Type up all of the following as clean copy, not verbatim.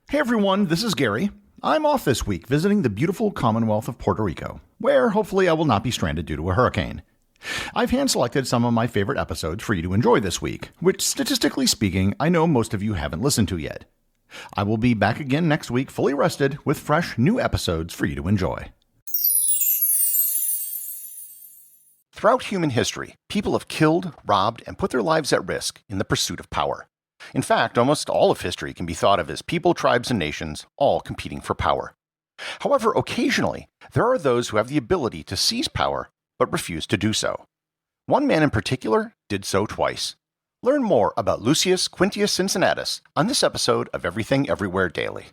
Hey everyone, this is Gary. I'm off this week visiting the beautiful Commonwealth of Puerto Rico, where hopefully I will not be stranded due to a hurricane. I've hand-selected some of my favorite episodes for you to enjoy this week, which, statistically speaking, I know most of you haven't listened to yet. I will be back again next week fully rested with fresh new episodes for you to enjoy. Throughout human history, people have killed, robbed, and put their lives at risk in the pursuit of power. In fact, almost all of history can be thought of as people, tribes, and nations all competing for power. However, occasionally, there are those who have the ability to seize power but refuse to do so. One man in particular did so twice. Learn more about Lucius Quinctius Cincinnatus on this episode of Everything Everywhere Daily.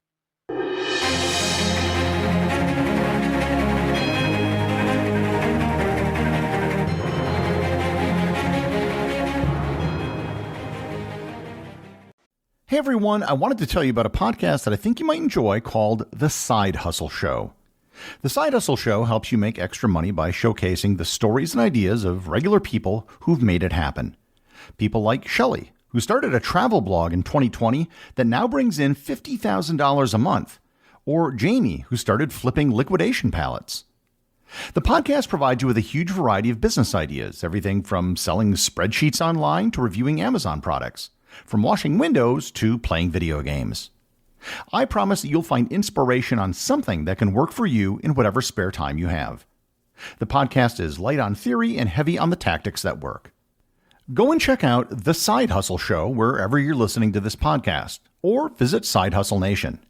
Hey everyone, I wanted to tell you about a podcast that I think you might enjoy called The Side Hustle Show. The Side Hustle Show helps you make extra money by showcasing the stories and ideas of regular people who've made it happen. People like Shelley, who started a travel blog in 2020 that now brings in $50,000 a month, or Jamie, who started flipping liquidation pallets. The podcast provides you with a huge variety of business ideas, everything from selling spreadsheets online to reviewing Amazon products, from washing windows to playing video games. I promise that you'll find inspiration on something that can work for you in whatever spare time you have. The podcast is light on theory and heavy on the tactics that work. Go and check out The Side Hustle Show wherever you're listening to this podcast, or visit Side Hustle Nation.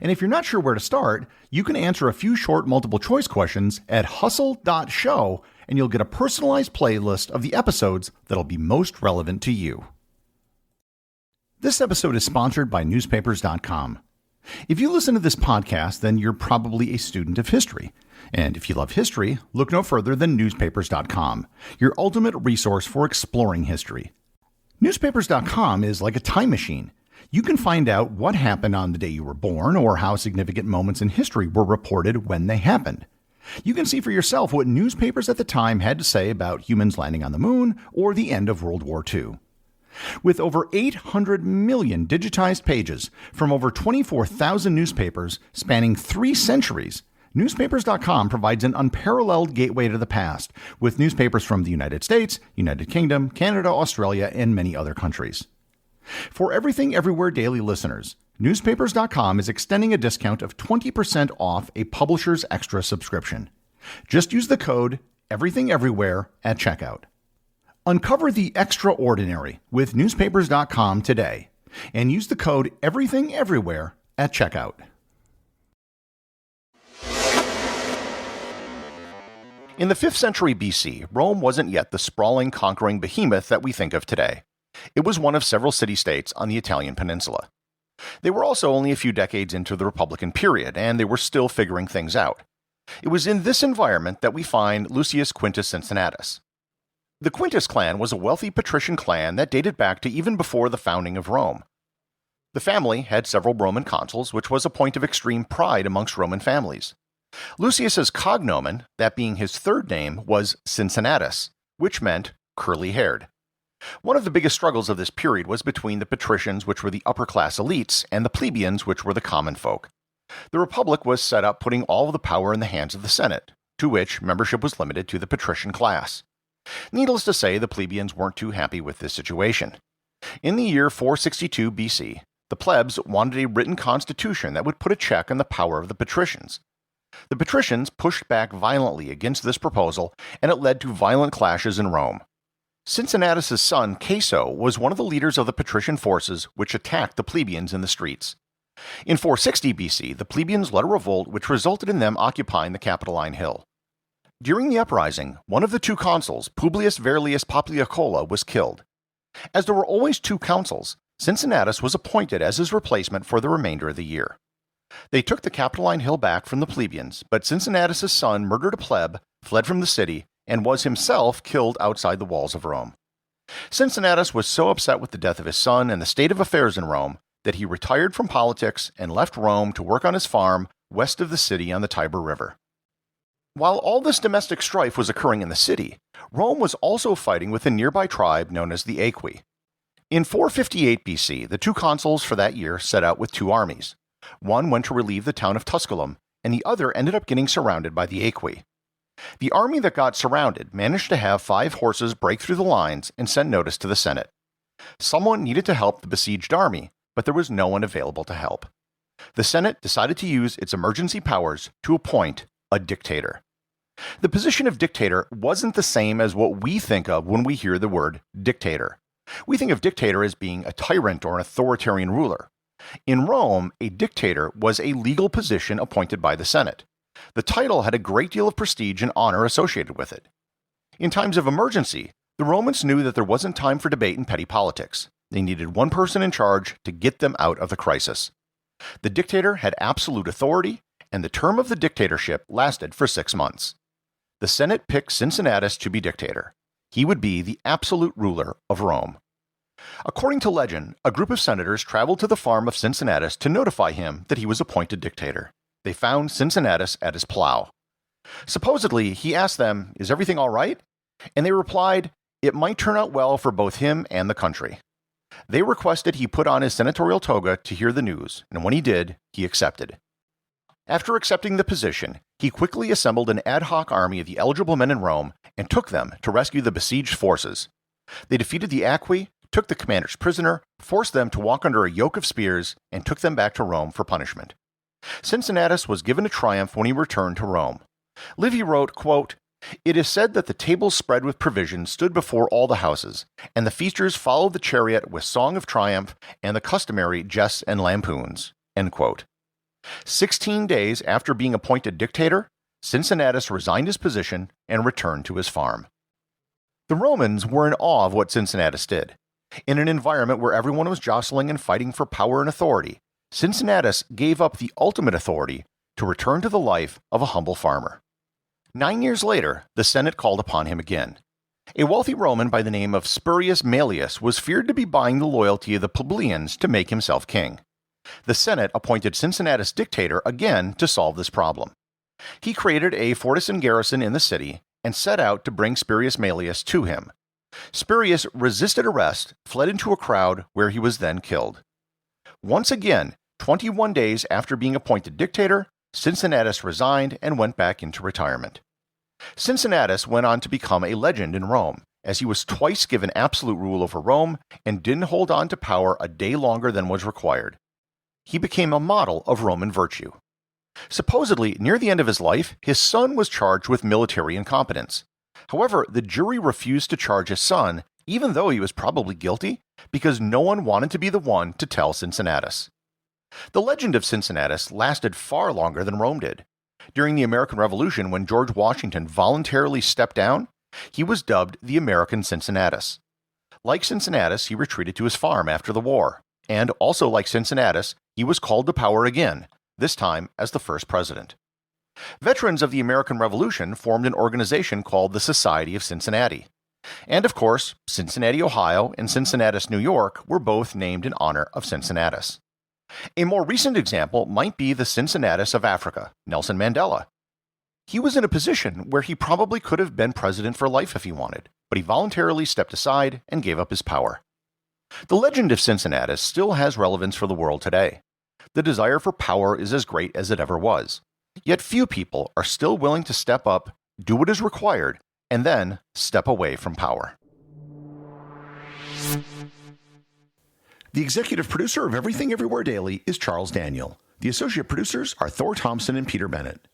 And if you're not sure where to start, you can answer a few short multiple choice questions at hustle.show, and you'll get a personalized playlist of the episodes that'll be most relevant to you. This episode is sponsored by newspapers.com. If you listen to this podcast, then you're probably a student of history. And if you love history, look no further than newspapers.com, your ultimate resource for exploring history. Newspapers.com is like a time machine. You can find out what happened on the day you were born or how significant moments in history were reported when they happened. You can see for yourself what newspapers at the time had to say about humans landing on the moon or the end of World War II. With over 800 million digitized pages from over 24,000 newspapers spanning 3 centuries, Newspapers.com provides an unparalleled gateway to the past, with newspapers from the United States, United Kingdom, Canada, Australia, and many other countries. For Everything Everywhere Daily listeners, Newspapers.com is extending a discount of 20% off a Publisher's Extra subscription. Just use the code EverythingEverywhere at checkout. Uncover the extraordinary with newspapers.com today and use the code EverythingEverywhere at checkout. In the 5th century BC, Rome wasn't yet the sprawling, conquering behemoth that we think of today. It was one of several city-states on the Italian peninsula. They were also only a few decades into the Republican period, and they were still figuring things out. It was in this environment that we find Lucius Quinctius Cincinnatus. The Quintus clan was a wealthy patrician clan that dated back to even before the founding of Rome. The family had several Roman consuls, which was a point of extreme pride amongst Roman families. Lucius's cognomen, that being his third name, was Cincinnatus, which meant curly-haired. One of the biggest struggles of this period was between the patricians, which were the upper-class elites, and the plebeians, which were the common folk. The Republic was set up putting all of the power in the hands of the Senate, to which membership was limited to the patrician class. Needless to say, the plebeians weren't too happy with this situation. In the year 462 BC, the plebs wanted a written constitution that would put a check on the power of the patricians. The patricians pushed back violently against this proposal, and it led to violent clashes in Rome. Cincinnatus' son, Caeso, was one of the leaders of the patrician forces which attacked the plebeians in the streets. In 460 BC, the plebeians led a revolt which resulted in them occupying the Capitoline Hill. During the uprising, one of the 2 consuls, Publius Verilius Poplicola, was killed. As there were always 2 consuls, Cincinnatus was appointed as his replacement for the remainder of the year. They took the Capitoline Hill back from the plebeians, but Cincinnatus' son murdered a pleb, fled from the city, and was himself killed outside the walls of Rome. Cincinnatus was so upset with the death of his son and the state of affairs in Rome that he retired from politics and left Rome to work on his farm west of the city on the Tiber River. While all this domestic strife was occurring in the city, Rome was also fighting with a nearby tribe known as the Aequi. In 458 BC, the 2 consuls for that year set out with 2 armies. One went to relieve the town of Tusculum, and the other ended up getting surrounded by the Aequi. The army that got surrounded managed to have 5 horses break through the lines and send notice to the Senate. Someone needed to help the besieged army, but there was no one available to help. The Senate decided to use its emergency powers to appoint a dictator. The position of dictator wasn't the same as what we think of when we hear the word dictator. We think of dictator as being a tyrant or an authoritarian ruler. In Rome, a dictator was a legal position appointed by the Senate. The title had a great deal of prestige and honor associated with it. In times of emergency, the Romans knew that there wasn't time for debate and petty politics. They needed one person in charge to get them out of the crisis. The dictator had absolute authority, and the term of the dictatorship lasted for 6 months. The Senate picked Cincinnatus to be dictator. He would be the absolute ruler of Rome. According to legend, a group of senators traveled to the farm of Cincinnatus to notify him that he was appointed dictator. They found Cincinnatus at his plow. Supposedly, he asked them, "Is everything all right?" And they replied, "It might turn out well for both him and the country." They requested he put on his senatorial toga to hear the news, and when he did, he accepted. After accepting the position, he quickly assembled an ad hoc army of the eligible men in Rome and took them to rescue the besieged forces. They defeated the Aequi, took the commanders prisoner, forced them to walk under a yoke of spears, and took them back to Rome for punishment. Cincinnatus was given a triumph when he returned to Rome. Livy wrote, quote, "It is said that the tables spread with provisions stood before all the houses, and the feasters followed the chariot with song of triumph and the customary jests and lampoons." End quote. 16 days after being appointed dictator, Cincinnatus resigned his position and returned to his farm. The Romans were in awe of what Cincinnatus did. In an environment where everyone was jostling and fighting for power and authority, Cincinnatus gave up the ultimate authority to return to the life of a humble farmer. 9 years later, the Senate called upon him again. A wealthy Roman by the name of Spurius Maelius was feared to be buying the loyalty of the plebeians to make himself king. The Senate appointed Cincinnatus dictator again to solve this problem. He created a fortisan garrison in the city and set out to bring Spurius Maelius to him. Spurius resisted arrest, fled into a crowd where he was then killed. Once again, 21 days after being appointed dictator, Cincinnatus resigned and went back into retirement. Cincinnatus went on to become a legend in Rome, as he was twice given absolute rule over Rome and didn't hold on to power a day longer than was required. He became a model of Roman virtue. Supposedly, near the end of his life, his son was charged with military incompetence. However, the jury refused to charge his son, even though he was probably guilty, because no one wanted to be the one to tell Cincinnatus. The legend of Cincinnatus lasted far longer than Rome did. During the American Revolution, when George Washington voluntarily stepped down, he was dubbed the American Cincinnatus. Like Cincinnatus, he retreated to his farm after the war, and also like Cincinnatus, he was called to power again, this time as the first president. Veterans of the American Revolution formed an organization called the Society of Cincinnati. And of course, Cincinnati, Ohio and Cincinnatus, New York were both named in honor of Cincinnatus. A more recent example might be the Cincinnatus of Africa, Nelson Mandela. He was in a position where he probably could have been president for life if he wanted, but he voluntarily stepped aside and gave up his power. The legend of Cincinnatus still has relevance for the world today. The desire for power is as great as it ever was. Yet few people are still willing to step up, do what is required, and then step away from power. The executive producer of Everything Everywhere Daily is Charles Daniel. The associate producers are Thor Thompson and Peter Bennett.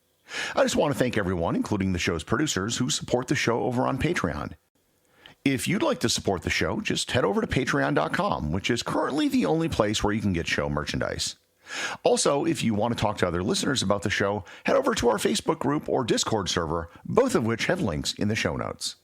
I just want to thank everyone, including the show's producers, who support the show over on Patreon. If you'd like to support the show, just head over to patreon.com, which is currently the only place where you can get show merchandise. Also, if you want to talk to other listeners about the show, head over to our Facebook group or Discord server, both of which have links in the show notes.